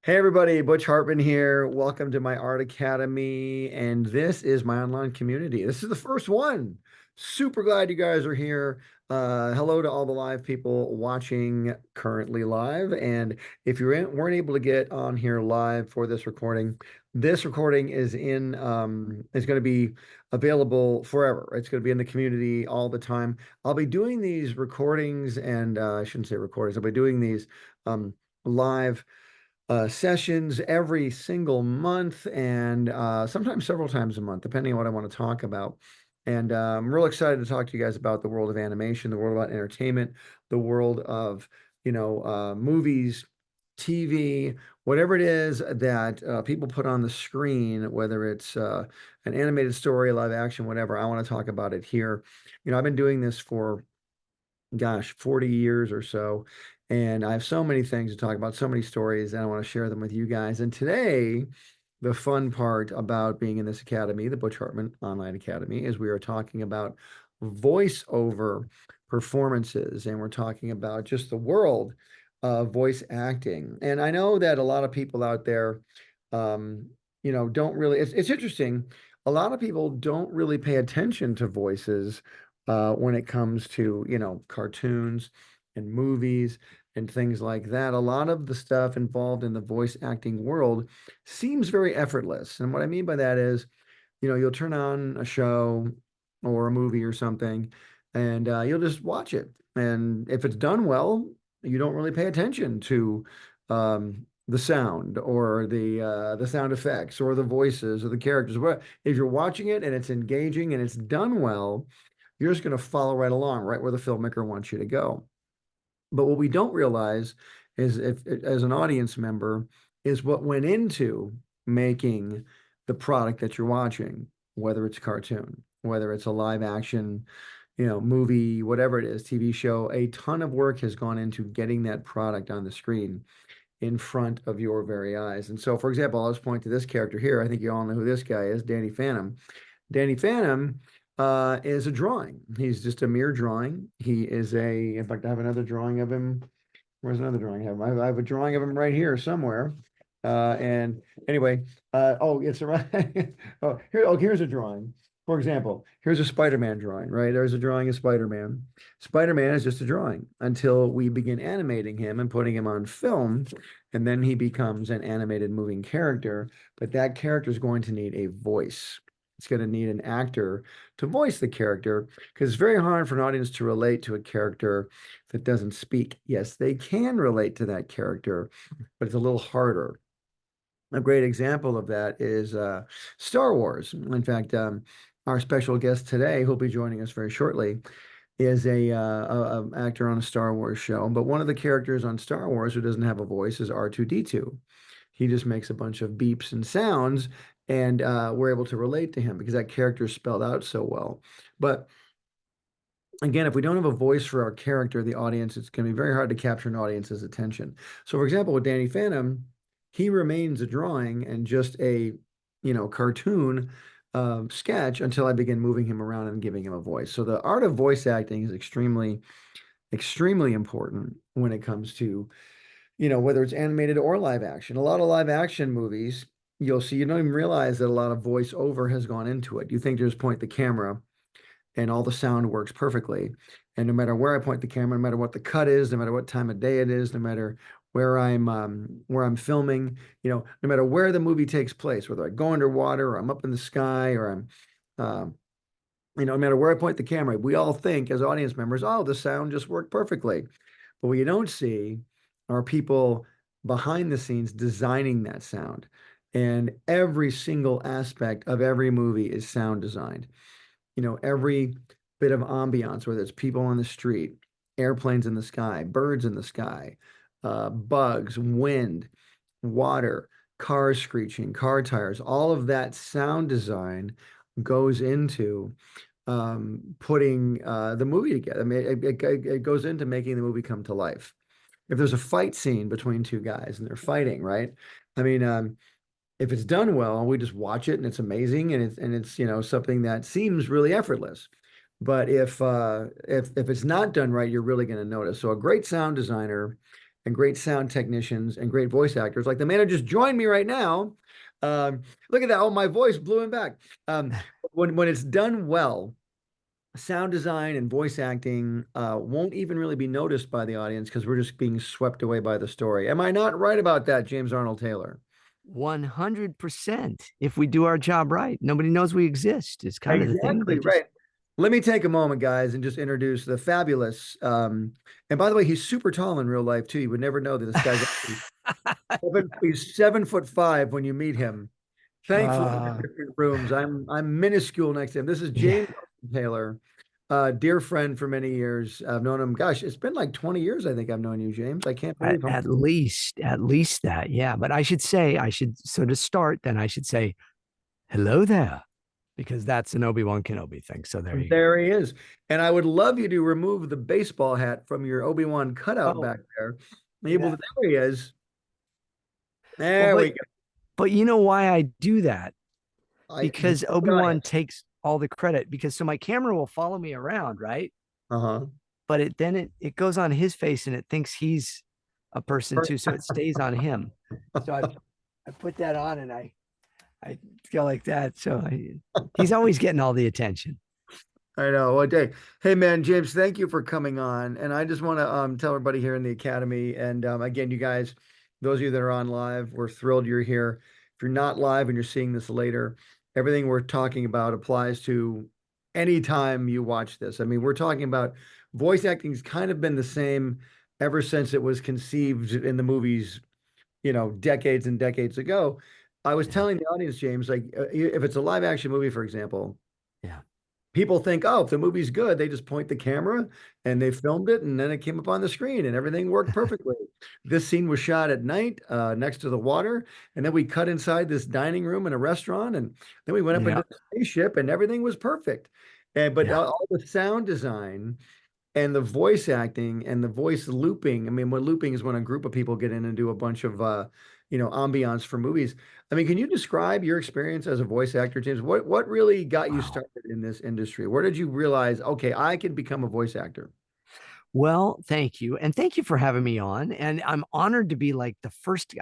Hey everybody, Butch Hartman here. Welcome to my art academy, and this is my online community. This is the first one. Super glad you guys are here. Hello to all the live people watching currently live. And if you weren't able to get on here live for this recording is going to be available forever. It's going to be in the community all the time. I'll be doing these recordings, and I shouldn't say recordings. I'll be doing these live sessions every single month and sometimes several times a month, depending on what I want to talk about. And I'm real excited to talk to you guys about the world of animation, the world of entertainment, the world of, movies, TV, whatever it is that people put on the screen, whether it's an animated story, live action, whatever. I want to talk about it here. I've been doing this for gosh, 40 years or so. And I have so many things to talk about, so many stories, and I want to share them with you guys. And today, the fun part about being in this academy, the Butch Hartman Online Academy, is we are talking about voiceover performances, and we're talking about just the world of voice acting. And I know that a lot of people out there, don't really, it's interesting. A lot of people don't really pay attention to voices when it comes to, cartoons and movies and things like that. A lot of the stuff involved in the voice acting world seems very effortless. And what I mean by that is, you'll turn on a show or a movie or something, and you'll just watch it. And if it's done well, you don't really pay attention to the sound or the sound effects or the voices or the characters. But if you're watching it and it's engaging and it's done well, you're just going to follow right along, right where the filmmaker wants you to go. But what we don't realize is, if as an audience member, is what went into making the product that you're watching, whether it's a cartoon, whether it's a live action, movie, whatever it is, TV show. A ton of work has gone into getting that product on the screen in front of your very eyes. And so, for example, I'll just point to this character here. I think you all know who this guy is, Danny Phantom. Danny Phantom is a drawing. He's just a mere drawing. In fact, I have another drawing of him. Where's another drawing I have? I have a drawing of him right here somewhere. And anyway, it's around. Here's a drawing. For example, here's a Spider-Man drawing, right? There's a drawing of Spider-Man. Spider-Man is just a drawing until we begin animating him and putting him on film, and then he becomes an animated moving character. But that character is going to need a voice. It's going to need an actor to voice the character, because it's very hard for an audience to relate to a character that doesn't speak. Yes, they can relate to that character, but it's a little harder. A great example of that is Star Wars. In fact, our special guest today, who'll be joining us very shortly, is a actor on a Star Wars show. But one of the characters on Star Wars who doesn't have a voice is R2-D2. He just makes a bunch of beeps and sounds, and we're able to relate to him because that character is spelled out so well. But again, if we don't have a voice for our character, the audience, it's going to be very hard to capture an audience's attention. So, for example, with Danny Phantom, he remains a drawing and just a, cartoon sketch until I begin moving him around and giving him a voice. So the art of voice acting is extremely, extremely important when it comes to, whether it's animated or live action. A lot of live action movies, you'll see, you don't even realize that a lot of voiceover has gone into it. You think you just point the camera and all the sound works perfectly. And no matter where I point the camera, no matter what the cut is, no matter what time of day it is, no matter where I'm filming, no matter where the movie takes place, whether I go underwater or I'm up in the sky or I'm, no matter where I point the camera, we all think as audience members, oh, the sound just worked perfectly. But what you don't see are people behind the scenes designing that sound. And every single aspect of every movie is sound designed. Every bit of ambiance, whether it's people on the street, airplanes in the sky, birds in the sky, bugs, wind, water, cars screeching, car tires, all of that sound design goes into putting the movie together. I mean, it goes into making the movie come to life. If there's a fight scene between two guys and they're fighting, right? I mean, if it's done well, we just watch it and it's amazing and it's something that seems really effortless. But if it's not done right, you're really going to notice. So a great sound designer and great sound technicians and great voice actors, like the man who just joined me right now. Look at that. Oh, my voice blew him back. When it's done well, sound design and voice acting won't even really be noticed by the audience because we're just being swept away by the story. Am I not right about that, James Arnold Taylor? 100%. If we do our job right, nobody knows we exist. It's kind of the thing Exactly that just, right. Let me take a moment, guys, and just introduce the fabulous. And by the way, he's super tall in real life too. You would never know that this guy's actually he's 7'5" when you meet him. Thankfully, we're in uh, different rooms. I'm minuscule next to him. This is yeah, James Taylor, dear friend for many years. I've known him. Gosh, it's been like 20 years. I think I've known you, James. I can't at, believe how. at least, at least that. Yeah. But so to start, then I should say, hello there, because that's an Obi-Wan Kenobi thing. So there And you go. there he is. And I would love you to remove the baseball hat from your Obi-Wan cutout Oh, back there. see Able to, that? there he is. Well, There we go. but you know why I do that? Just Because tell the Obi-Wan audience. takes all the credit because so my camera will follow me around, right? Uh-huh. But it goes on his face and it thinks he's a person too, so it stays on him. So I put that on and I go like that. He's always getting all the attention. I know. Well, hey man, James, thank you for coming on. And I just want to tell everybody here in the Academy. And again, you guys, those of you that are on live, we're thrilled you're here. If you're not live and you're seeing this later, everything we're talking about applies to any time you watch this. I mean, we're talking about voice acting's kind of been the same ever since it was conceived in the movies, decades and decades ago. I was Yeah, telling the audience, James, like if it's a live action movie, for example, yeah, people think, oh, if the movie's good, they just point the camera and they filmed it and then it came up on the screen and everything worked perfectly. This scene was shot at night next to the water. And then we cut inside this dining room in a restaurant. And then we went up yeah, into the spaceship and everything was perfect. But yeah. all the sound design and the voice acting and the voice looping. I mean, what looping is when a group of people get in and do a bunch of ambiance for movies. I mean, can you describe your experience as a voice actor, James? What really got you Wow. started in this industry? Where did you realize, okay, I can become a voice actor? Well, thank you. And thank you for having me on. And I'm honored to be like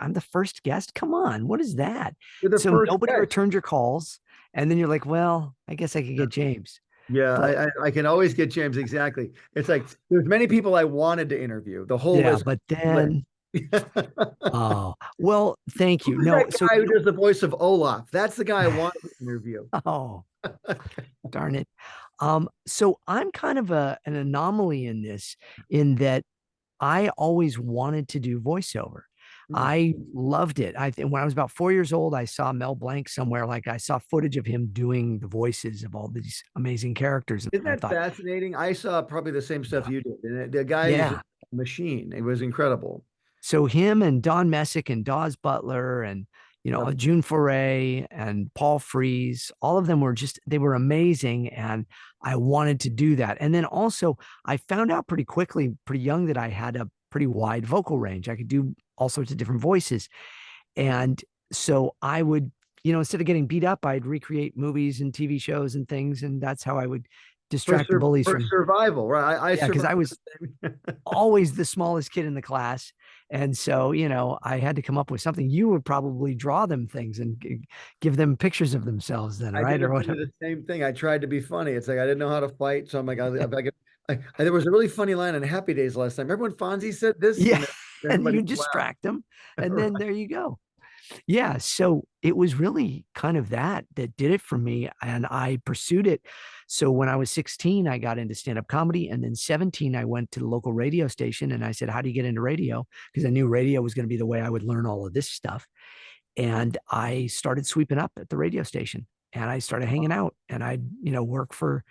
I'm the first guest. Come on, what is that? You're the So first nobody guy. returned your calls. And then you're like, well, I guess I could get James. Yeah, But I can always get James exactly. It's like there's many people I wanted to interview. The whole yeah, list. but List. then, oh, well, thank you. Who's No, that so guy who does the voice of Olaf? That's the guy I wanted to interview. oh, darn it. So I'm kind of an anomaly in this, in that I always wanted to do voiceover. Hmm. I loved it. I think when I was about 4 years old, I saw Mel Blanc somewhere. Like I saw footage of him doing the voices of all these amazing characters, and Isn't I that thought, fascinating? I saw probably the same stuff yeah, you did. And the guy is just yeah. a machine. It was incredible. So him and Don Messick and Dawes Butler and Yep. June Foray and Paul Frees, all of them were they were amazing, and I wanted to do that. And then also, I found out pretty quickly, pretty young, that I had a pretty wide vocal range. I could do all sorts of different voices, and so I would, instead of getting beat up, I'd recreate movies and TV shows and things, and that's how I would distract the bullies For from. survival, right? I Yeah, because survived I was the same. always the smallest kid in the class. And so, I had to come up with something. You would probably draw them things and give them pictures of themselves then, I did right? a Or bit of whatever. the same thing. I tried to be funny. It's like I didn't know how to fight, so I'm like, there was a really funny line on Happy Days last time. Remember when Fonzie said this, Yeah. and then And everybody you laughed. distract them. And then there you go. Yeah. So it was really kind of that did it for me. And I pursued it. So when I was 16, I got into stand up comedy. And then 17, I went to the local radio station and I said, how do you get into radio? Because I knew radio was going to be the way I would learn all of this stuff. And I started sweeping up at the radio station and I started hanging out and I'd, work for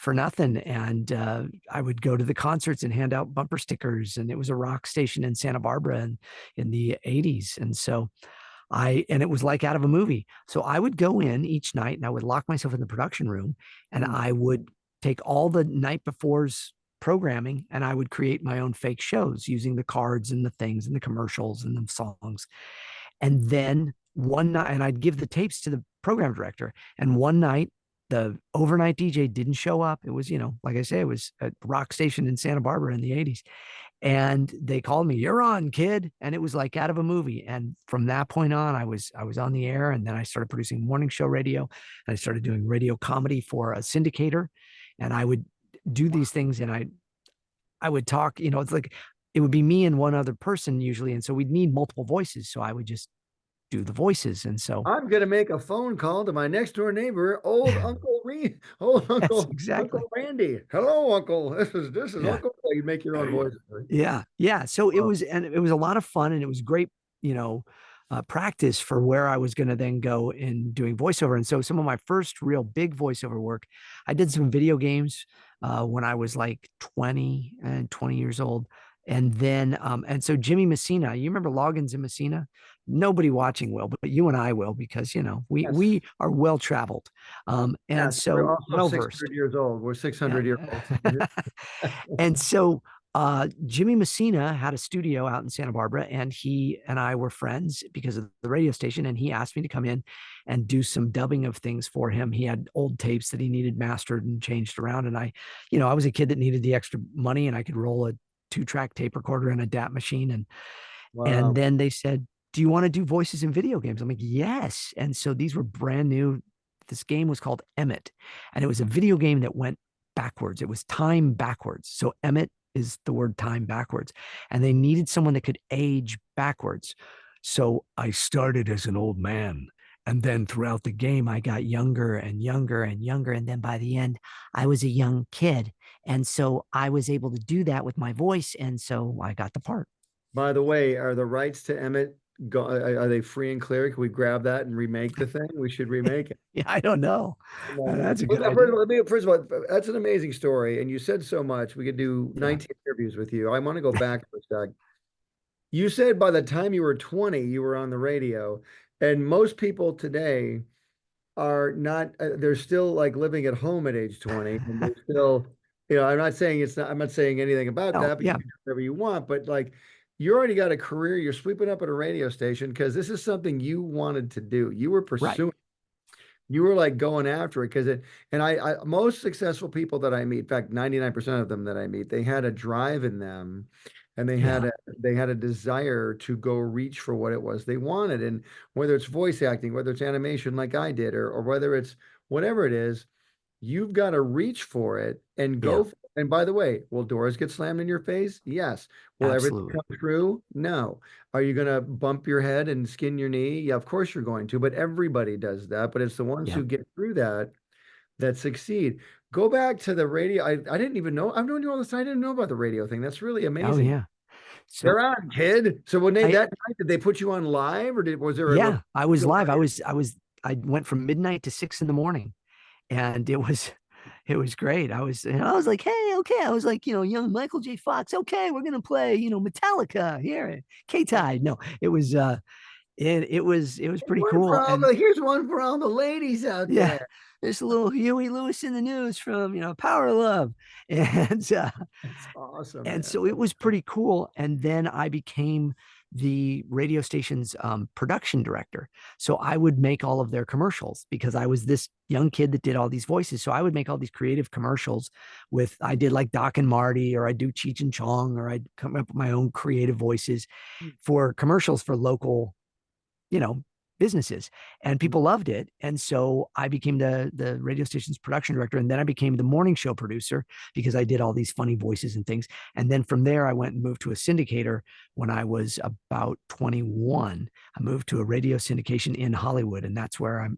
nothing. And I would go to the concerts and hand out bumper stickers. And it was a rock station in Santa Barbara in the 80s. And so and it was like out of a movie. So I would go in each night and I would lock myself in the production room and Hmm. I would take all the night before's programming and I would create my own fake shows using the cards and the things and the commercials and the songs. And then one night, and I'd give the tapes to the program director. And one night, the overnight DJ didn't show up. It was, like I say, it was a rock station in Santa Barbara in the 80s. And they called me, "You're on, kid." And it was like out of a movie. And from that point on, I was on the air, and then I started producing morning show radio, and I started doing radio comedy for a syndicator. And I would do these things, and I would talk, it's like it would be me and one other person usually. And so we'd need multiple voices. So I would just do the voices. And so I'm gonna make a phone call to my next door neighbor, old yes, Uncle exactly. Randy. Hello, Uncle. This is Yeah. Uncle. You make your own voice. Right? Yeah. Yeah. So it Oh, was, and it was a lot of fun, and it was great, you know, practice for where I was going to then go in doing voiceover. And so some of my first real big voiceover work, I did some video games when I was like 20 and 20 years old. And so Jimmy Messina, you remember Loggins and Messina? Nobody watching will, but you and I will, because, yes, we are well traveled. And yes. We're so also well versed. 600 years old. We're Yeah. 600 year olds. And so Jimmy Messina had a studio out in Santa Barbara, and he and I were friends because of the radio station. And he asked me to come in and do some dubbing of things for him. He had old tapes that he needed mastered and changed around. And I was a kid that needed the extra money, and I could roll a 2-track tape recorder and a DAT machine. And Wow. then they said, "Do you want to do voices in video games?" I'm like, "Yes." And so these were brand new. This game was called Emmett, and it was a video game that went backwards. It was time backwards. So Emmett is the word time backwards. And they needed someone that could age backwards. So I started as an old man. And then throughout the game, I got younger and younger and younger. And then by the end, I was a young kid. And so I was able to do that with my voice. And so I got the part. By the way, are the rights to Emmett are they free and clear? Can we grab that and remake the thing? We should remake it. Yeah, I don't know. No, no. That's a Well, good first idea. of all, first of all, that's an amazing story, and you said so much. We could do Yeah. 19 interviews with you. I want to go back for a sec. You said by the time you were 20, you were on the radio, and most people today are not. They're still like living at home at age 20, and they're still. I'm not saying it's not. I'm not saying anything about No, that. But you yeah, can do whatever you want. But like, you already got a career. You're sweeping up at a radio station because this is something you wanted to do. You were right. pursuing. You were like going after it because I most successful people that I meet, in fact, 99% of them that I meet, they had a drive in them and Yeah, they had a desire to go reach for what it was they wanted. And whether it's voice acting, whether it's animation like I did, or whether it's whatever it is, you've got to reach for it and yeah, go for it. And by the way, will doors get slammed in your face? Yes. Will everything absolutely. come true? No. Are you going to bump your head and skin your knee? Yeah, of course you're going to, but everybody does that. But it's the ones Yeah. who get through that that succeed. Go back to the radio. I didn't even know. I've known you all this time. I didn't know about the radio thing. That's really Oh, amazing. yeah. So You're on, kid. So when they I, that night, did they put you on live or was there a little yeah, I was live. I went from midnight to 6 in the morning, and it was great. I was like, "Hey, okay." I was like, young Michael J. Fox. Okay, we're gonna play, Metallica here, K-Tide. No, it was pretty one for cool. all And the here's one for all the ladies out yeah, there. there's a little Huey Lewis in the news from, Power of Love. And That's awesome, and man. so it was pretty cool. And then I became the radio station's production director. So I would make all of their commercials because I was this young kid that did all these voices. So I would make all these creative commercials I did like Doc and Marty, or I'd do Cheech and Chong, or I'd come up with my own creative voices for commercials for local, you know, businesses, and people loved it. And so I became the radio station's production director, and then I became the morning show producer because I did all these funny voices and things. And then from there I went and moved to a syndicator. When I was about 21, I moved to a radio syndication in Hollywood, and that's where I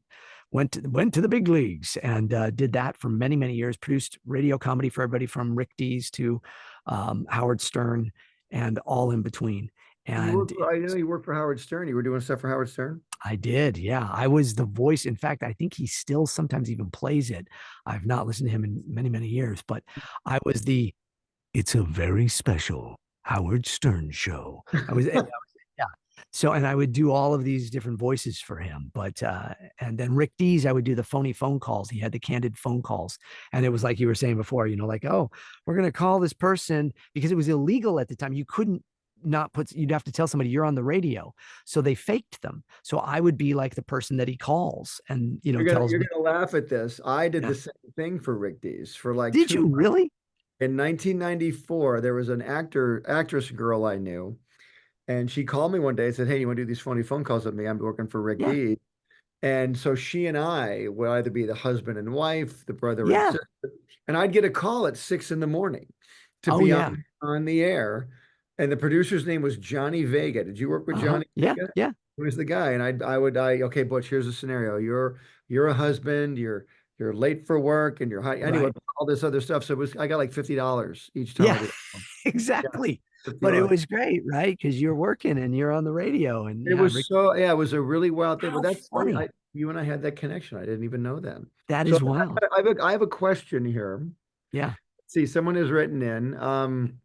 went to the big leagues, and did that for many, many years. Produced radio comedy for everybody from Rick Dees to Howard Stern and all in between. And I know you worked for Howard Stern. You were doing stuff for Howard Stern. I did. Yeah. I was the voice. In fact, I think he still sometimes even plays it. I've not listened to him in many, many years, but I was it's a very special Howard Stern show. Yeah. So, and I would do all of these different voices for him. And then Rick Dees, I would do the phony phone calls. He had the candid phone calls. And it was like you were saying before, like, oh, we're going to call this person, because it was illegal at the time. You couldn't not put, you'd have to tell somebody you're on the radio. So they faked them. So I would be like the person that he calls and, tells You're me, gonna laugh at this. I did yeah. the same thing for Rick Dees for like Did two you months. really? In 1994, there was an actress girl I knew, and she called me one day and said, "Hey, you want to do these funny phone calls with me? I'm working for Rick Yeah. D." And so she and I would either be the husband and wife, the brother and Yeah. sister, and I'd get a call at 6 in the morning to Oh be yeah. on the air. And the producer's name was Johnny Vega. Did you work with Uh-huh. Johnny Yeah. Vega? Yeah. He was the guy. And okay, Butch, here's a scenario. You're a husband, you're late for work, and you're high anyway, Right. all this other stuff. So I got like $50 each time I Yeah. did. Yeah, Exactly. But it $50. was great, right? Because you're working and you're on the radio, and It yeah, was Rick, so, yeah, it was a really wild thing. But how that's funny. you and I had that connection. I didn't even know that. That So is wild. I have a question here. Yeah. See, someone has written in,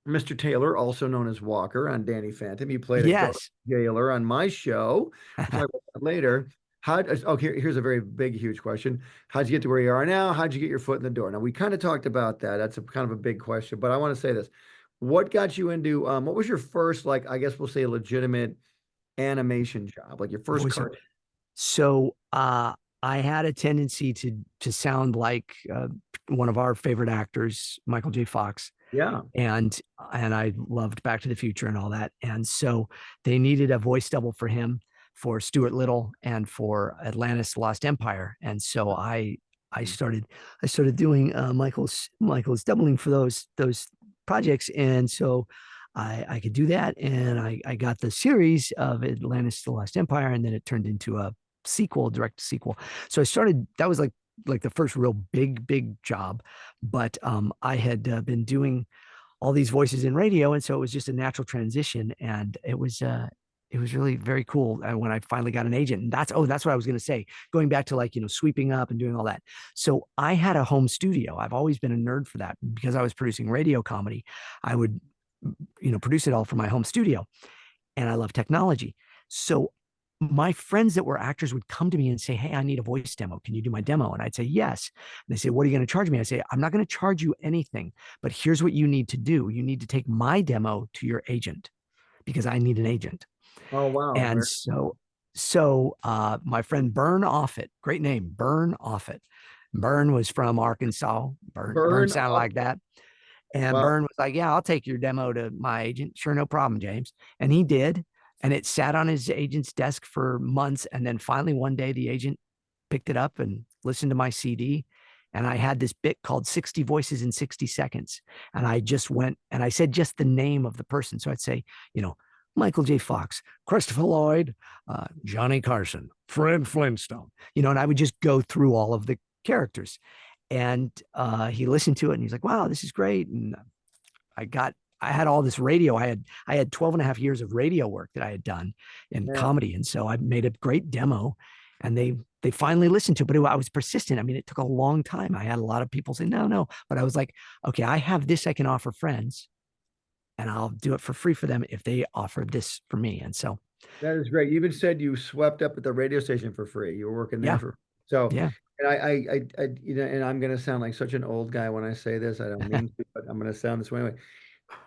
Mr. Taylor, also known as Walker on Danny Phantom. You played a ghost Yes. jailer on my show. We'll talk about that later. Here's a very big, huge question. How'd you get to where you are now? How'd you get your foot in the door? Now, we kind of talked about that. That's a kind of a big question, but I want to say this. What got you into, what was your first, like, I guess we'll say legitimate animation job, like your first Voiceover. cartoon? So I had a tendency to sound like one of our favorite actors, Michael J. Fox, Yeah. and I loved Back to the Future and all that. And so they needed a voice double for him, for Stuart Little, and for Atlantis: The Lost Empire. And so I started doing Michael's doubling for those projects. And so I could do that, and I got the series of Atlantis: The Lost Empire, and then it turned into a sequel, direct sequel. So I started. That was like the first real big job, but I had been doing all these voices in radio, and so it was just a natural transition, and it was really very cool when I finally got an agent. And that's what I was going to say. Going back to, like, sweeping up and doing all that. So I had a home studio. I've always been a nerd for that because I was producing radio comedy. I would produce it all from my home studio, and I love technology. So my friends that were actors would come to me and say, "Hey, I need a voice demo. Can you do my demo?" And I'd say, "Yes." And they say, "What are you going to charge me?" I say, "I'm not going to charge you anything, but here's what you need to do. You need to take my demo to your agent, because I need an agent." Oh, wow. And so my friend Bern Offit, great name, Bern Offit. Bern was from Arkansas. Bern Burn sounded off. like that. And Wow. Bern was like, "Yeah, I'll take your demo to my agent. Sure, no problem, James." And he did. And it sat on his agent's desk for months. And then finally, one day, the agent picked it up and listened to my CD. And I had this bit called 60 Voices in 60 Seconds. And I just went and I said just the name of the person. So I'd say, Michael J. Fox, Christopher Lloyd, Johnny Carson, Fred Flintstone, and I would just go through all of the characters. And he listened to it and he's like, "Wow, this is great." And I had all this radio. I had 12 and a half years of radio work that I had done in Yeah. comedy. And so I made a great demo, and they finally listened to it. But I was persistent. I mean, it took a long time. I had a lot of people say, "No, no." But I was like, "Okay, I have this I can offer friends, and I'll do it for free for them if they offer this for me." And so, That is great. You even said you swept up at the radio station for free. You were working there yeah, for so. yeah, And and I'm going to sound like such an old guy when I say this. I don't mean to, but I'm going to sound this way anyway.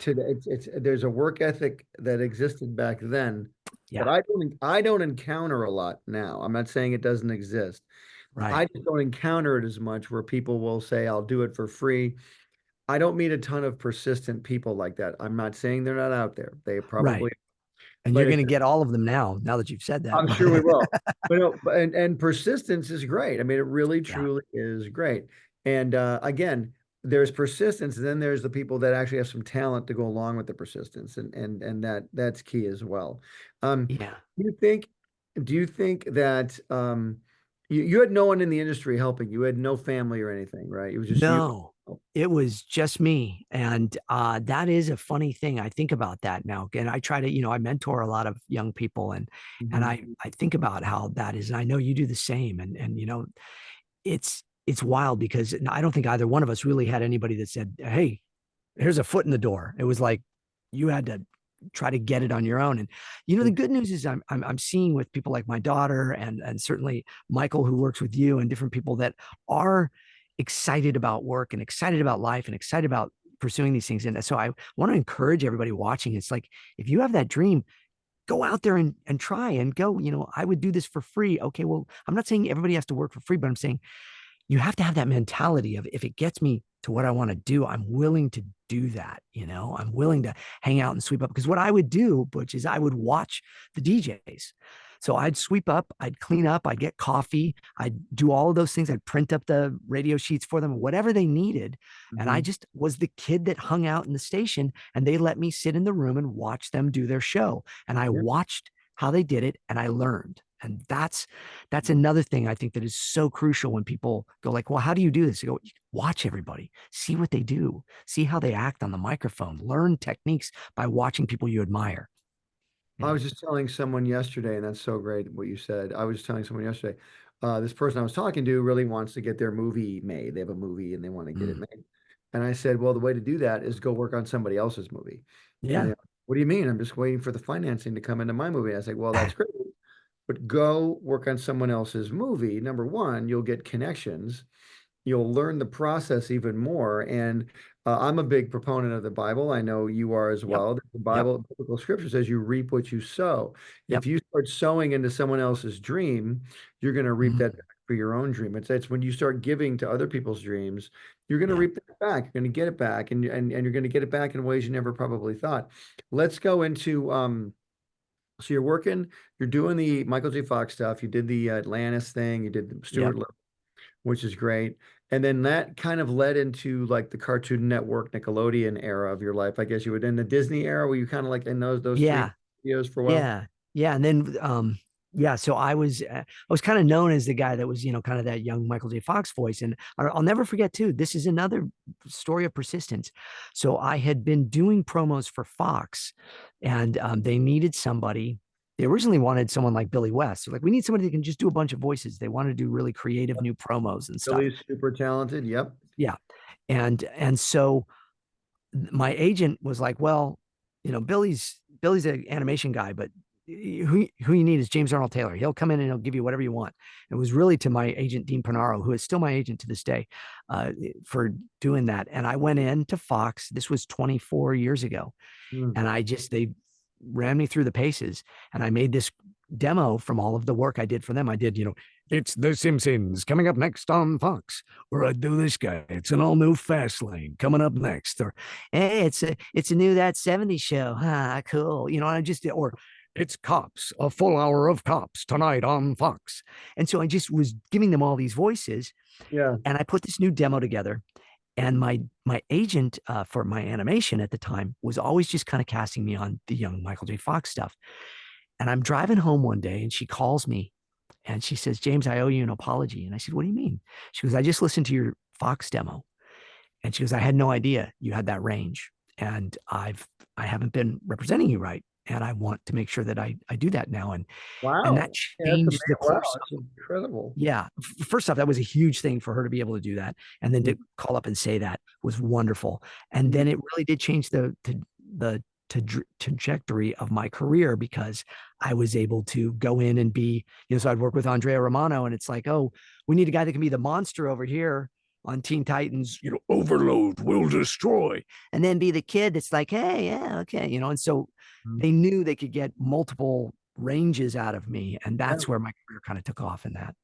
Today, there's a work ethic that existed back then that yeah, I don't encounter a lot now. I'm not saying it doesn't exist. right, I just don't encounter it as much where people will say, "I'll do it for free." I don't meet a ton of persistent people like that. I'm not saying they're not out there. They right. probably, And but you're going it's to get all of them now that you've said that. I'm sure we will. But no, and persistence is great. I mean, it really Yeah, truly is great. And again, there's persistence, and then there's the people that actually have some talent to go along with the persistence, and that's key as well. yeah. Do you think do you think that you had no one in the industry helping? You had no family or anything, right? It was just you. No, it was just me. And that is a funny thing. I think about that now. And I try to, I mentor a lot of young people, and Mhm. I think about how that is. And I know you do the same. And it's wild because I don't think either one of us really had anybody that said, "Hey, here's a foot in the door." It was like you had to try to get it on your own. And the good news is I'm seeing with people like my daughter, and certainly Michael, who works with you, and different people that are excited about work and excited about life and excited about pursuing these things. And so I want to encourage everybody watching. It's like, if you have that dream, go out there and try and go, I would do this for free. Okay, well, I'm not saying everybody has to work for free, but I'm saying you have to have that mentality of, if it gets me to what I want to do, I'm willing to do that. I'm willing to hang out and sweep up. Because what I would do, Butch, is I would watch the DJs. So I'd sweep up, I'd clean up, I'd get coffee, I'd do all of those things. I'd print up the radio sheets for them, whatever they needed. And I Mhm. just was the kid that hung out in the station, and they let me sit in the room and watch them do their show. And I Yeah. watched how they did it, and I learned. And that's another thing I think that is so crucial when people go like, well, how do you do this? You go, watch everybody, see what they do, see how they act on the microphone, learn techniques by watching people you admire. I Yeah. was just telling someone yesterday, and that's so great what you said. I was just telling someone yesterday, this person I was talking to really wants to get their movie made. They have a movie and they want to get it Mm. made. And I said, well, the way to do that is go work on somebody else's movie. And Yeah. they're, what do you mean? I'm just waiting for the financing to come into my movie. I was like, well, that's great. But go work on someone else's movie. Number one, you'll get connections. You'll learn the process even more. And I'm a big proponent of the Bible. I know you are as Yep. well. The Yep. Bible, biblical scripture says you reap what you sow. If Yep. you start sowing into someone else's dream, you're going to reap Mhm. that back for your own dream. It's when you start giving to other people's dreams, you're going to Yeah. reap that back. You're going to get it back, and you're going to get it back in ways you never probably thought. Let's go into so you're working, you're doing the Michael J. Fox stuff. You did the Atlantis thing. You did the Yep. Stuart, which is great. And then that kind of led into like the Cartoon Network, Nickelodeon era of your life. I guess you would in the Disney era where you kind of like in those three Yeah. years for a while. Yeah. Yeah. And then, yeah, so I was kind of known as the guy that was, kind of that young Michael J. Fox voice. And I'll never forget too, this is another story of persistence. So I had been doing promos for Fox, and they needed somebody. They originally wanted someone like Billy West. So like, we need somebody that can just do a bunch of voices. They want to do really creative new promos and stuff. Billy's super talented. Yep. Yeah. And so my agent was like, well, Billy's an animation guy, but who you need is James Arnold Taylor. He'll come in and he'll give you whatever you want. It was really to my agent Dean Panaro, who is still my agent to this day, for doing that. And I went in to Fox. This was 24 years ago, Mm. and they ran me through the paces, and I made this demo from all of the work I did for them. I did, it's The Simpsons coming up next on Fox, or I do this guy. It's an all new Fast Lane coming up next, or hey, it's a new That 70s Show. Cool. I just, or it's Cops, a full hour of Cops tonight on Fox. And so I just was giving them all these voices, Yeah. and I put this new demo together. And my agent, for my animation at the time, was always just kind of casting me on the young Michael J. Fox stuff. And I'm driving home one day, and she calls me and she says, James, I owe you an apology. And I said, what do you mean? She goes, I just listened to your Fox demo. And she goes, I had no idea you had that range. And I haven't been representing you right. And I want to make sure that I do that now. And that Wow. Yeah, that's amazing. changed the Wow, course. that's incredible. Yeah. First off, that was a huge thing for her to be able to do that. And then Mm. to call up and say that was wonderful. And then it really did change the trajectory of my career, because I was able to go in and be, so I'd work with Andrea Romano, and it's like, oh, we need a guy that can be the monster over here on Teen Titans, overload will destroy, and then be the kid that's like, hey, yeah, okay, and so Mm. they knew they could get multiple ranges out of me, and Yeah, that's where my career kind of took off in that.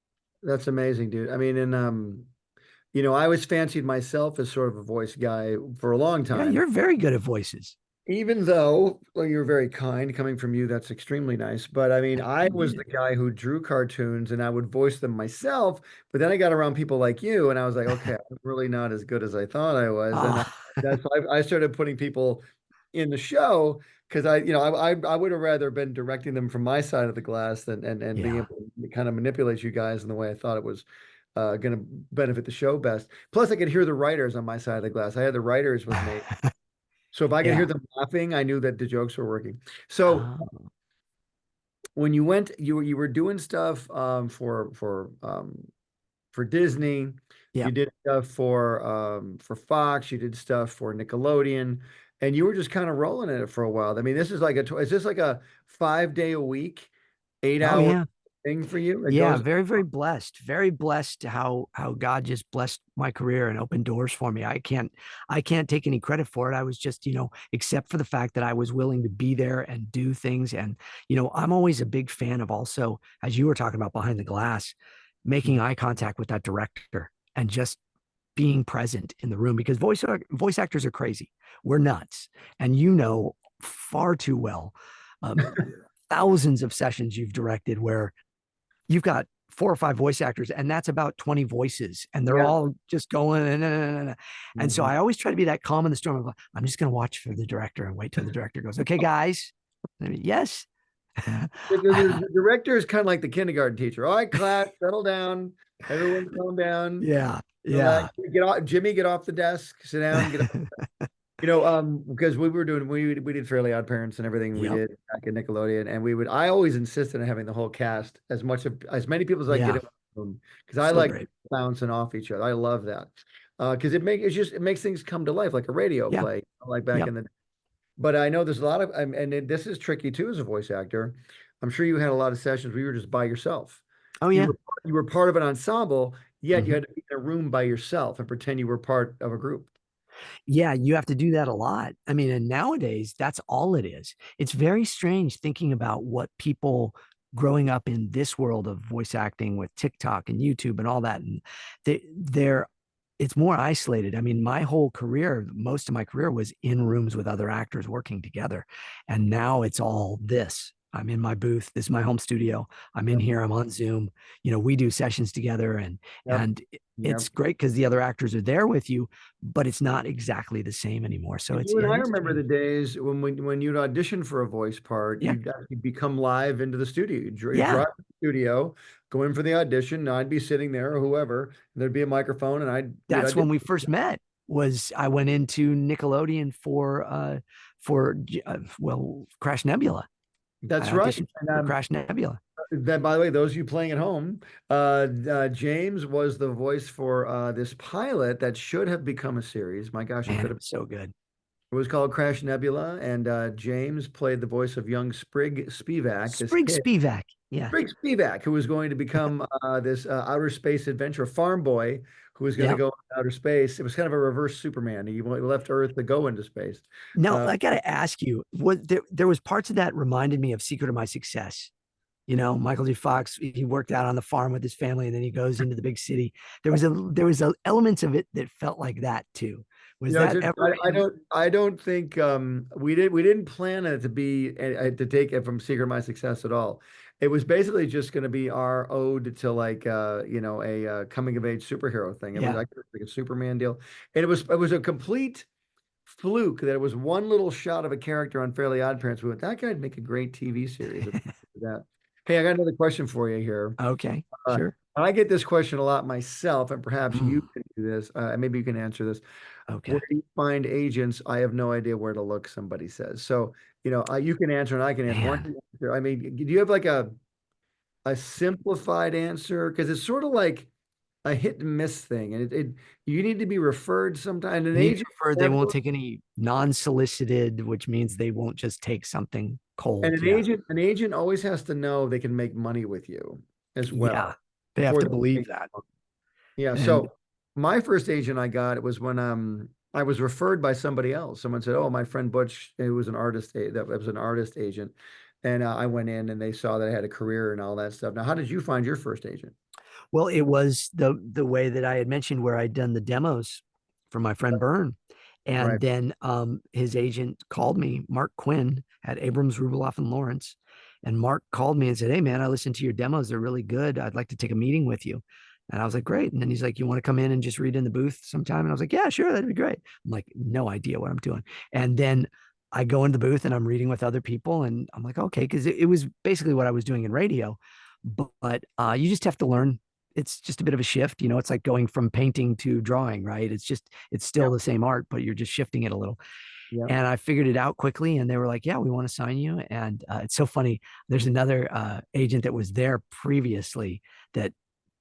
that's amazing, dude. I mean, and I always fancied myself as sort of a voice guy for a long Yeah, time. you're very good at voices. Even though, well, you're very kind, coming from you, that's extremely nice. But I mean, I was Yeah. the guy who drew cartoons and I would voice them myself. But then I got around people like you, and I was like, okay, I'm really not as good as I thought I was. And Oh, that's why I started putting people in the show, because I would have rather been directing them from my side of the glass than and being yeah. able to kind of manipulate you guys in the way I thought it was going to benefit the show best. Plus, I could hear the writers on my side of the glass. I had the writers with me. So if I could hear Yeah. them laughing, I knew that the jokes were working. So Oh, when you went, you were doing stuff for Disney, yeah. you did stuff for Fox, you did stuff for Nickelodeon, and you were just kind of rolling in it for a while. I mean, this is like is this like a 5 day a week, eight Oh, hour yeah. thing for you? It Yeah, goes. very, very blessed. Very blessed how God just blessed my career and opened doors for me. I can't take any credit for it. I was just, except for the fact that I was willing to be there and do things. And, I'm always a big fan of, also, as you were talking about, behind the glass, making eye contact with that director. and just being present in the room, because voice actors are crazy. We're nuts. And you know far too well, um, thousands of sessions you've directed where you've got 4 or 5 voice actors, and that's about 20 voices, and they're Yeah. all just going. And so Mhm. I always try to be that calm in the storm of, I'm just going to watch for the director and wait till the director goes, okay, guys. Yes. The director is kind of like the kindergarten teacher. All right, class, settle down. Everyone calm down. Yeah. Relax. Yeah. Get off, Jimmy, get off the desk. Sit down. Get because we did Fairly Odd Parents and everything we Yep. did back in Nickelodeon, and I always insisted on having the whole cast as many people as I could get Yeah. in the room because I So like great. bouncing off each other. I love that because it makes things come to life like a radio Yeah. play, like back Yep. in the. But I know there's a lot of this is tricky too as a voice actor. I'm sure you had a lot of sessions where you were just by yourself. Oh, You yeah. were you were part of an ensemble, yet you Mhm. had to be in a room by yourself and pretend you were part of a group. Yeah, you have to do that a lot. I mean, and nowadays that's all it is. It's very strange thinking about what people growing up in this world of voice acting with TikTok and YouTube and all that. And they're it's more isolated. I mean, my whole career, most of my career was in rooms with other actors working together. And now it's all this. I'm in my booth. This is my home studio. I'm in Yep. here. I'm on Zoom. We do sessions together, and Yep. and Yep. it's great because the other actors are there with you, but it's not exactly the same anymore. So You and I it is remember the changed. days when you'd audition for a voice part, Yeah. you'd actually become live into the studio. You'd Yeah. drive to the studio, go in for the audition, and I'd be sitting there or whoever, and there'd be a microphone, and we'd That's audition. when we first met. Was I went into Nickelodeon for Crash Nebula. I That's right. auditioned And for Crash Nebula. then, by the way, those of you playing at home, James was the voice for this pilot that should have become a series. My gosh, it Man, could it have. was so good. It was called Crash Nebula, and James played the voice of young Sprig Spivak, this Sprig kid. Spivak. Yeah. Sprig Spivak, who was going to become this outer space adventure farm boy who was going to Yep. go into outer space. It was kind of a reverse Superman. He left Earth to go into space. Now Uh, I got to ask you, there was parts of that reminded me of Secret of My Success. Michael J. Fox, he worked out on the farm with his family, and then he goes into the big city. There was elements of it that felt like that too. Was that ever in? I don't think we didn't plan it to be to take it from Secret of My Success at all. It was basically just going to be our ode to like a coming of age superhero thing. It was Yeah. like a Superman deal, and it was a complete fluke that it was one little shot of a character on Fairly Odd Parents. We went, that guy'd make a great TV series. That. Hey, I got another question for you here. Okay. Uh, Sure. I get this question a lot myself, and perhaps you Mm, can do this. Maybe you can answer this. Where okay. do you find agents? I have no idea where to look, somebody says. So, you can answer and I can answer. Why don't Man. you answer? I mean, do you have like a simplified answer? Because it's sort of like a hit and miss thing. And you need to be referred sometime. An You need to agent refer, they won't never take any non-solicited, which means they won't just take something and cold. Yeah. an agent always has to know they can make money with you as Yeah. well They have before to they believe make that. yeah. And So my first agent I got, it was when I was referred by somebody else. Someone said, "Oh, my friend Butch, who was an artist, that was an artist agent," and I went in and they saw that I had a career and all that stuff. Now, how did you find your first agent? well, it was the way that I had mentioned where I'd done the demos for my friend Byrne. Right. And then his agent called me, Mark Quinn at Abrams, Rubloff, and Lawrence. And Mark called me and said, "Hey, man, I listened to your demos. They're really good. I'd like to take a meeting with you." And I was like, "Great." And then he's like, "You want to come in and just read in the booth sometime?" And I was like, "Yeah, sure. That'd be great." I'm like, no idea what I'm doing. And then I go into the booth and I'm reading with other people. And I'm like, okay, because it was basically what I was doing in radio. But you just have to learn. It's just a bit of a shift. It's like going from painting to drawing, right? It's still Yep. the same art, but you're just shifting it a little. Yep. And I figured it out quickly, and they were like, "Yeah, we want to sign you." And it's so funny. There's another agent that was there previously that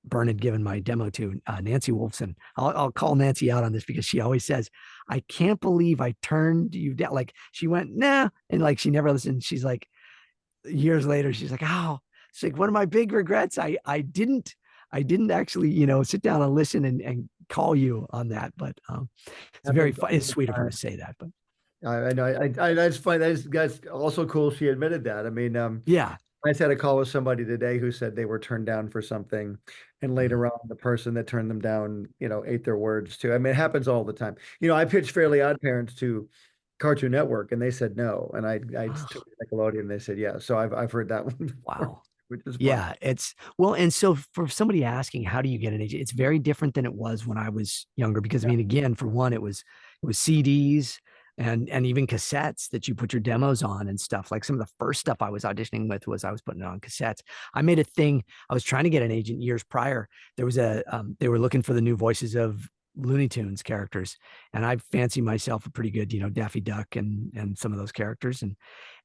Byrne had given my demo to, Nancy Wolfson. I'll call Nancy out on this because she always says, "I can't believe I turned you down." Like she went, "Nah," and like she never listened. She's like, years later, she's like, "Oh, it's like one of my big regrets. I didn't actually, sit down and listen and call you on that." But it's very Happens fun. all It's the sweet of her to time. say that. But I know. That's fine. That's also cool. She admitted that. I mean, yeah, I just had a call with somebody today who said they were turned down for something, and Mhm. later on, the person that turned them down, ate their words too. I mean, it happens all the time. I pitched Fairly Odd Parents to Cartoon Network, and they said no, and I took Oh, it to Nickelodeon, and they said yeah. So I've heard that one before, wow. which is fun. Yeah, it's well, and so for somebody asking how do you get an agent, it's very different than it was when I was younger because I Yeah. mean, again, for one, it was CDs and even cassettes that you put your demos on and stuff. Like some of the first stuff I was auditioning with was I was putting it on cassettes. I made a thing. I was trying to get an agent years prior. There was they were looking for the new voices of Looney Tunes characters, and I fancy myself a pretty good, Daffy Duck and some of those characters,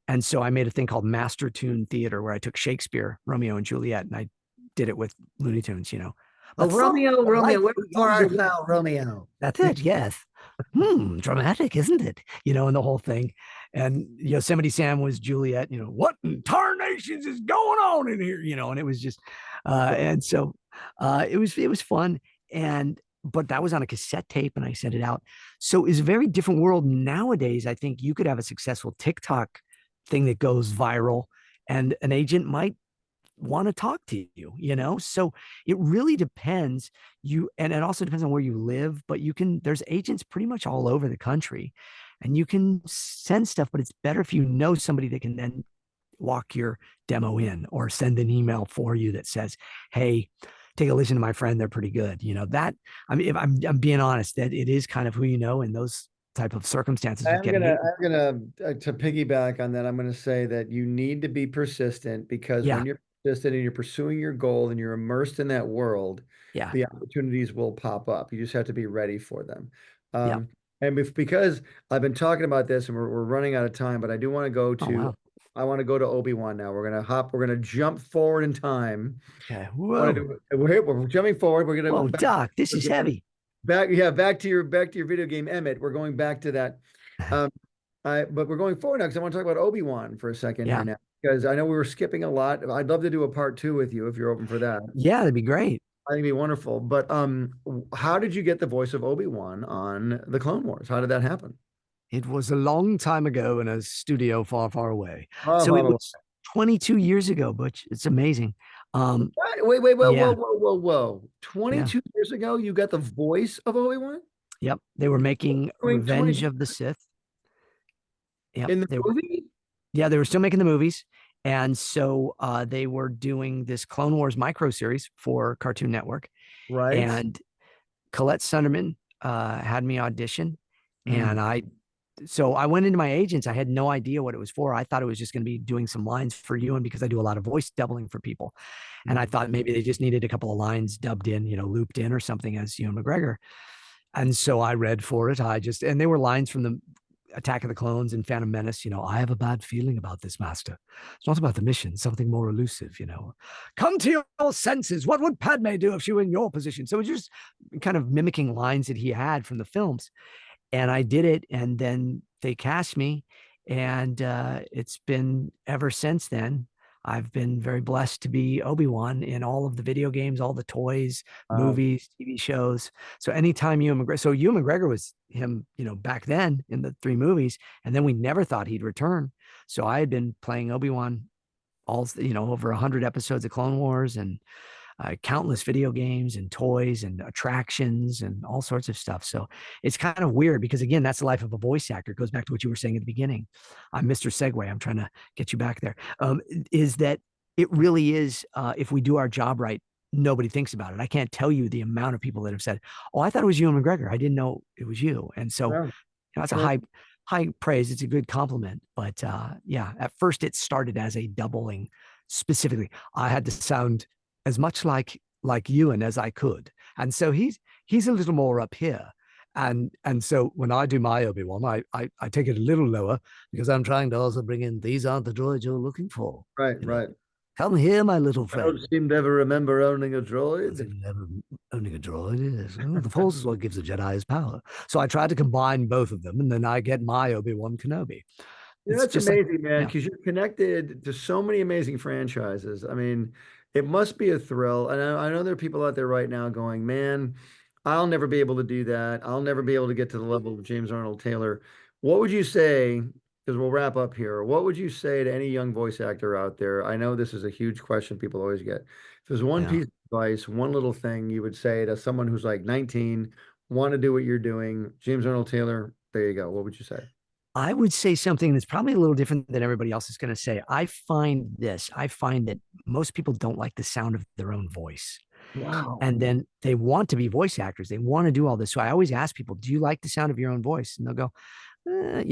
and so I made a thing called Master Tune Theater where I took Shakespeare, Romeo and Juliet, and I did it with Looney Tunes, Oh, Let's song Romeo, of life Romeo, where's for more younger art men. thou, Romeo? That's it. Yes. Dramatic, isn't it? And the whole thing. And Yosemite Sam was Juliet, what in tarnations is going on in here? And it was just and so it was fun. And but that was on a cassette tape and I sent it out. So it's a very different world nowadays. I think you could have a successful TikTok thing that goes viral and an agent might want to talk to you. So it really depends. And it also depends on where you live, but there's agents pretty much all over the country and you can send stuff, but it's better if you know somebody that can then walk your demo in or send an email for you that says, hey, take a listen to my friend. They're pretty good. That, I mean, if I'm being honest, that it is kind of who you know in those type of circumstances with I'm getting gonna, it. I'm gonna, to piggyback on that, I'm gonna say that you need to be persistent because Yeah. when you're persistent and you're pursuing your goal and you're immersed in that world, Yeah. the opportunities will pop up. You just have to be ready for them. Yeah. And because I've been talking about this and we're running out of time, but I do want to go Oh, to, wow. I want to go to Obi-Wan now. We're gonna jump forward in time. Okay. I want to Whoa. do, we're jumping forward. We're gonna Whoa, back, Doc, this we're is going heavy. back, yeah, back to your video game, Emmett. We're going back to that. Um, but we're going forward now because I want to talk about Obi-Wan for a second here Yeah. now, because I know we were skipping a lot. I'd love to do a part two with you if you're open for that. Yeah, that'd be great. I think it'd be wonderful. But how did you get the voice of Obi-Wan on the Clone Wars? How did that happen? It was a long time ago in a studio far, far away. Oh, So hold it on. was 22 years ago, Butch. It's amazing. Um, What? Wait, whoa, whoa, yeah, whoa, whoa, whoa. yeah, 22 years ago, you got the voice of Obi-Wan yep. They were making doing 20 Revenge of the Sith. Yep, in the they were. movie, Yeah, they were still making the movies, and so they were doing this Clone Wars micro series for Cartoon Network, right? and Colette Sunderman had me audition, Mm. and I went into my agents. I had no idea what it was for. I thought it was just going to be doing some lines for Ewan because I do a lot of voice doubling for people. And I Mm. thought maybe they just needed a couple of lines dubbed in, looped in or something as Ewan McGregor. And so I read for it. And they were lines from the Attack of the Clones and Phantom Menace. I have a bad feeling about this, Master. It's not about the mission, something more elusive. Come to your senses. What would Padme do if she were in your position? So it's just kind of mimicking lines that he had from the films and I did it, and then they cast me, and it's been ever since then. I've been very blessed to be Obi-Wan in all of the video games, all the toys, Wow. movies, TV shows. So anytime Ewan McGregor was him, back then in the three movies, and then we never thought he'd return. So I had been playing Obi-Wan over 100 episodes of Clone Wars and countless video games and toys and attractions and all sorts of stuff. So it's kind of weird because, again, that's the life of a voice actor. It goes back to what you were saying at the beginning. I'm Mr. Segway. I'm trying to get you back there. Is that it really is, if we do our job right, nobody thinks about it. I can't tell you the amount of people that have said, oh, I thought it was Ewan McGregor. I didn't know it was you. And so Yeah. it's a Sure. high praise. It's a good compliment. But yeah, at first it started as a doubling specifically. I had to sound as much like Ewan as I could. And so he's a little more up here. And so when I do my Obi-Wan, I take it a little lower because I'm trying to also bring in these aren't the droids you're looking for. Right, You know, right. come here, my little I don't friend. seem to ever remember owning a I droid. think never owning a droid is the Force is what gives a Jedi his power. So I try to combine both of them, and then I get my Obi-Wan Kenobi. It's That's just like amazing, man, yeah, because you're connected to so many amazing franchises. I mean, it must be a thrill. And I know there are people out there right now going, man, I'll never be able to do that. I'll never be able to get to the level of James Arnold Taylor. What would you say because we'll wrap up here. What would you say to any young voice actor out there? I know this is a huge question people always get. If there's one Yeah. piece of advice, one little thing you would say to someone who's like 19, want to do what you're doing, James Arnold Taylor, there you go. What would you say? I would say something that's probably a little different than everybody else is going to say. I find that most people don't like the sound of their own voice. Wow. And then they want to be voice actors. They want to do all this. So I always ask people, do you like the sound of your own voice? And they'll go,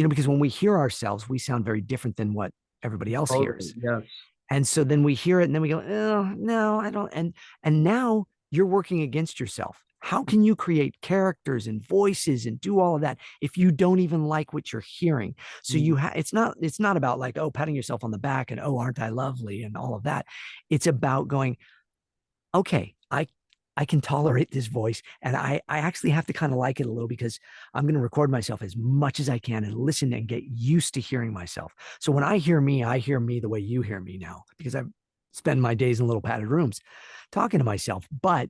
because when we hear ourselves, we sound very different than what everybody else Totally. hears. Yes. And so then we hear it and then we go, oh, no, I don't. And now you're working against yourself. How can you create characters and voices and do all of that if you don't even like what you're hearing? So Mm. it's not about like, oh, patting yourself on the back and oh, aren't I lovely and all of that. It's about going, okay, I can tolerate this voice and I actually have to kind of like it a little because I'm going to record myself as much as I can and listen and get used to hearing myself. So when I hear me the way you hear me now because I spend my days in little padded rooms talking to myself. But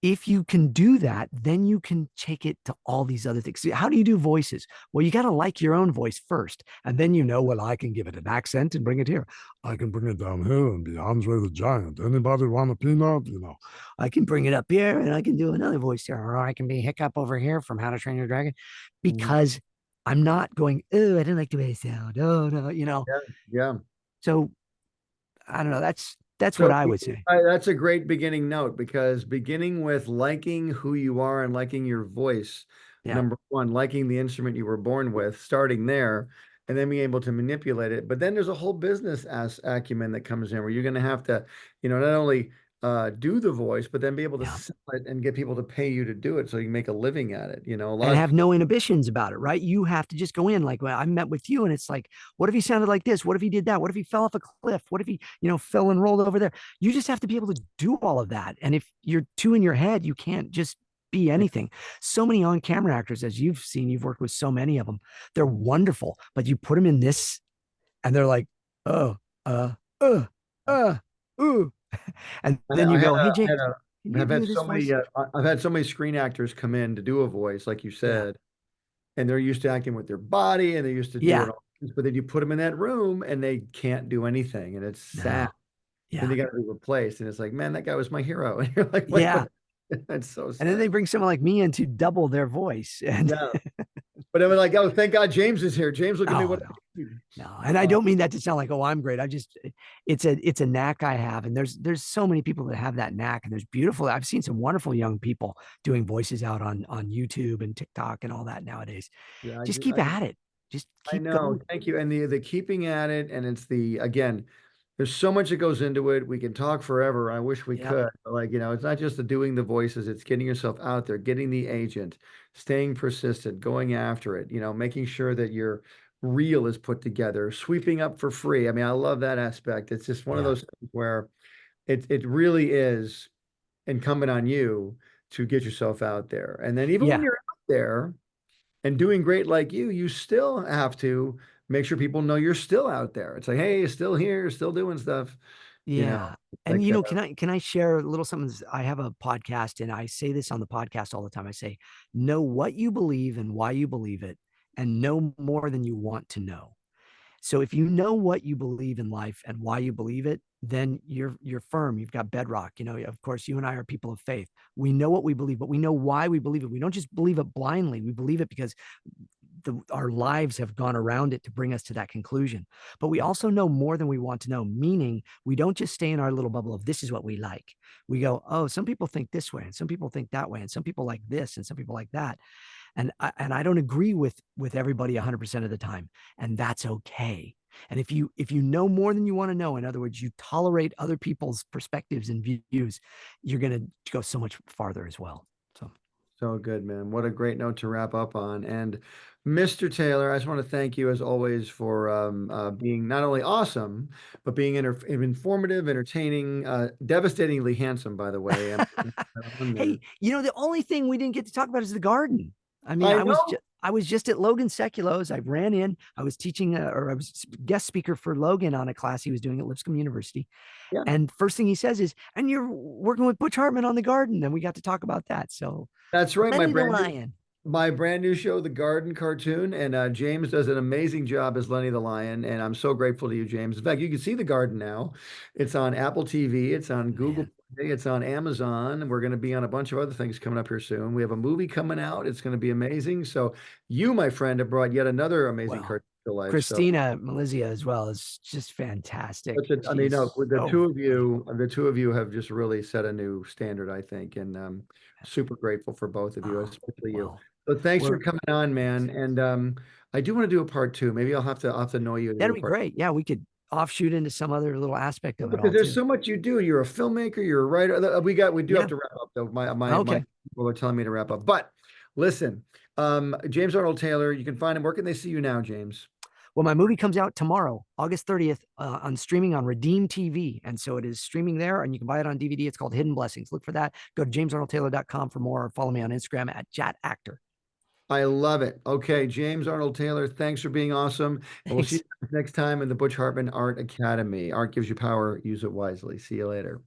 if you can do that, then you can take it to all these other things. How do you do voices? Well, you got to like your own voice first. And then well, I can give it an accent and bring it here. I can bring it down here and be Andre the Giant. Anybody want a peanut? I can bring it up here and I can do another voice there. Or I can be Hiccup over here from How to Train Your Dragon Mhm. because I'm not going, oh, I don't like the way I sound. Oh, no. Yeah. Yeah. So I don't know. That's what So I would say. that's a great beginning note because beginning with liking who you are and liking your voice, Yeah. number one, liking the instrument you were born with, starting there, and then being able to manipulate it. But then there's a whole business as acumen that comes in where you're going to have to, not only do the voice, but then be able to Yeah. sell it and get people to pay you to do it so you can make a living at it. A lot And of have people, no inhibitions about it, right? You have to just go in like, well, I met with you, and it's like, what if he sounded like this? What if he did that? What if he fell off a cliff? What if he, fell and rolled over there? You just have to be able to do all of that. And if you're too in your head, you can't just be anything. So many on camera actors, as you've seen, you've worked with so many of them, they're wonderful, but you put them in this and they're like, oh, uh, uh, ooh. And then you go, hey, Jake, can you I've had do this so many, voice? I've had so many screen actors come in to do a voice, like you Yeah. said, and they're used to acting with their body and they're used to doing Yeah. all this, but then you put them in that room and they can't do anything and it's sad. No. Then Yeah. they got to be replaced and it's like, man, that guy was my hero. And you're like, wait, Yeah. what? That's so And then they sad. bring someone like me in to double their voice. And Yeah. But I'm like, oh, thank God James is here. James will give me oh what no, I need. no. And I Uh, don't mean that to sound like, oh, I'm great. It's a knack I have. And there's so many people that have that knack. And there's beautiful, I've seen some wonderful young people doing voices out on YouTube and TikTok and all that nowadays. yeah, Just keep at it. Just I keep know. going. Thank you. And the keeping at it, and it's the again, there's so much that goes into it. We can talk forever. I wish we Yep. could. But like, it's not just the doing the voices, it's getting yourself out there, getting the agent, staying persistent, going after it, making sure that your reel is put together, sweeping up for free. I mean, I love that aspect. It's just one of Yeah. those things where it really is incumbent on you to get yourself out there. And then even when Yeah. you're out there, and doing great like you still have to make sure people know you're still out there. It's like, hey, still here, still doing stuff, you know, Yeah. And like, can I share a little something? I have a podcast and I say this on the podcast all the time. I say, know what you believe and why you believe it, and know more than you want to know. So if you know what you believe in life and why you believe it, then you're firm. You've got bedrock. Of course, you and I are people of faith. We know what we believe, but we know why we believe it. We don't just believe it blindly. We believe it because our lives have gone around it to bring us to that conclusion. But we also know more than we want to know, meaning we don't just stay in our little bubble of this is what we like. We go, oh, some people think this way and some people think that way and some people like this and some people like that. And I don't agree with everybody 100% of the time, and that's okay. And if you know more than you want to know, in other words, you tolerate other people's perspectives and views, you're going to go so much farther as well. So so good, man. What a great note to wrap up on. And Mr. Taylor, I just want to thank you as always for being not only awesome, but being informative, entertaining, devastatingly handsome, by the way. On hey, there. the only thing we didn't get to talk about is the garden. I mean, I know. I was just at Logan Sekulo's. I ran in. I was teaching, or I was guest speaker for Logan on a class he was doing at Lipscomb University. Yeah, And first thing he says is, "And you're working with Butch Hartman on the garden." And we got to talk about that. So that's right. let My me the brand new lion. my brand new show, The Garden Cartoon, and James does an amazing job as Lenny the Lion, and I'm so grateful to you, James. In fact, you can see The Garden now. It's on Apple TV, it's on Google Man, Play, it's on Amazon, and we're going to be on a bunch of other things coming up here soon. We have a movie coming out. It's going to be amazing. So you, my friend, have brought yet another amazing well, cartoon to life. So Christina Malizia as well is just fantastic. I mean, no, She's with so funny. the two of you have just really set a new standard, I think, and super grateful for both of you, Oh, especially you. well, So thanks for we're coming on, man. And I do want to do a part two. Maybe I'll have to know you to do that'd a be part. great. Yeah, we could offshoot into some other little aspect Well, of it because all there's too. so much you do. You're a filmmaker, you're a writer. We do have Yeah. to wrap up though. My Okay. people are telling me to wrap up. But listen, James Arnold Taylor, you can find him. Where can they see you now, James? Well, my movie comes out tomorrow, August 30th, on streaming on Redeem TV. And so it is streaming there, and you can buy it on DVD. It's called Hidden Blessings. Look for that. Go to jamesarnoldtaylor.com for more, or follow me on Instagram at JatActor. I love it. Okay, James Arnold Taylor, thanks for being awesome. And we'll see Thanks. you next time in the Butch Hartman Art Academy. Art gives you power, use it wisely. See you later.